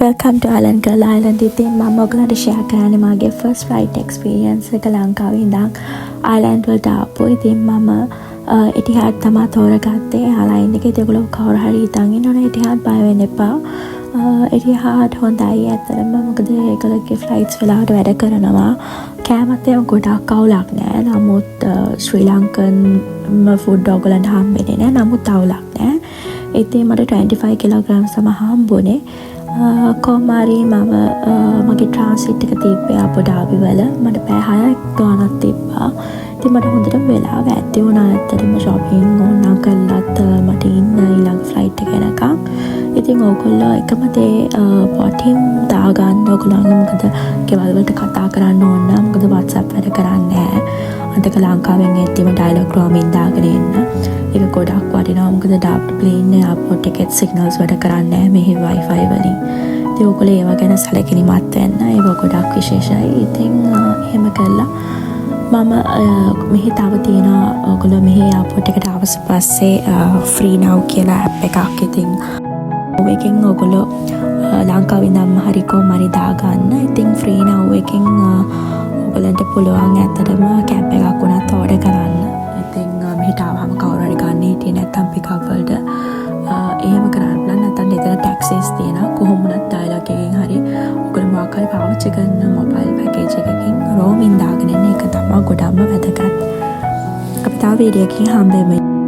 Welcome to Island Girl Island. ඉතින් මම ඔයගලන්ට share කරන්නේ මගේ first flight experience එක ලංකාවේ ඉඳන් Island වලට ආපු. ඉතින් මම Etihad තමයි තෝරගත්තේ airline එකේ. ඒගොල්ලෝ කවුරු හරි හිතන් ඉන්නවනේ Etihad බය වෙන්න එපා. Etihad හොඳයි ඇත්තටම. මොකද ඒගොල්ලෝගේ flights වෙලාවට වැඩ කරනවා. කෑමත් ඒවා ගොඩක් අවුලක් නෑ. නමුත් ශ්‍රී ලංකන් food ඔයගලන්ට හම්බෙන්නේ නෑ. නමුත් අවුලක් නෑ. ඉතින් මට 25 kilograms තමයි හම්බුනේ. කොමාරි මම මගේ ට්‍රාන්සිට් එක තිබ්බේ අබු ඩාබි වල මට පැය 6ක් ගානක් තිබ්බා. ඉතින් මට හොඳටම වෙලාව ඇති වුණා ඇත්තටම shopping ඕන කළත් මට ඉන්න ඊළඟ ෆ්ලයිට් එක එනකම්. ඉතින් ඕගොල්ලෝ එකම දේ බොටිම් දාගන්න ඕගොල්ලෝ මොකද ගෙවල් වලට කතා කරන්න ඕන නම් මොකද WhatsApp වැඩ කරන්නේ නැහැ. අන්තක ලංකාවෙන් එද්දිම ඩයලොග් රෝමින් දාගෙන ඉන්න. ඒක ගොඩක් වටිනවා මොකද ඩබ්ඩ් ප්ලේන් එයාපෝට් එකේ සිග්නල්ස් වැඩ කරන්නේ නැහැ මෙහි Wi-Fi වලින්. ඉතින් ඔයගොල්ලෝ ඒව ගැන සැලකිලිමත් වෙන්න. ඒක ගොඩක් විශේෂයි. ඉතින් එහෙම කළා. මම මෙහි තව තියෙනවා ඔයගොල්ලෝ මෙහි එයාපෝට් එකට ආවස පස්සේ free now කියලා app එකක්. ඉතින් ඔයගෙන් ඔයගොල්ලෝ ලංකාවේ ඉඳන්ම හරි කොහොම හරි දාගන්න. ඉතින් free now එකෙන් ඔයගොල්ලන්ට පුළුවන් ඇත්තටම කැබ් එකක් උනත් ඕඩර් කරන්න. ඉතින් මෙහෙට ආවම කවුරු හරි ගන්න හිටියේ නැත්නම් පිකප් වලට එහෙම කරන්න පුළුවන්. නැත්නම් එතන ටැක්සිස් තියෙනවා. කොහොම වුණත් ඩයලොග් එකෙන් හරි ඔයගොල්ලෝ මොකක් හරි පාවිච්චි කරන මොබයිල් පැකේජ් එකකින් රෝමින් දාගෙන ඉන්න එක තමයි ගොඩක්ම වැදගත්. අපි තව වීඩියෝ එකකින් හම්බෙමු.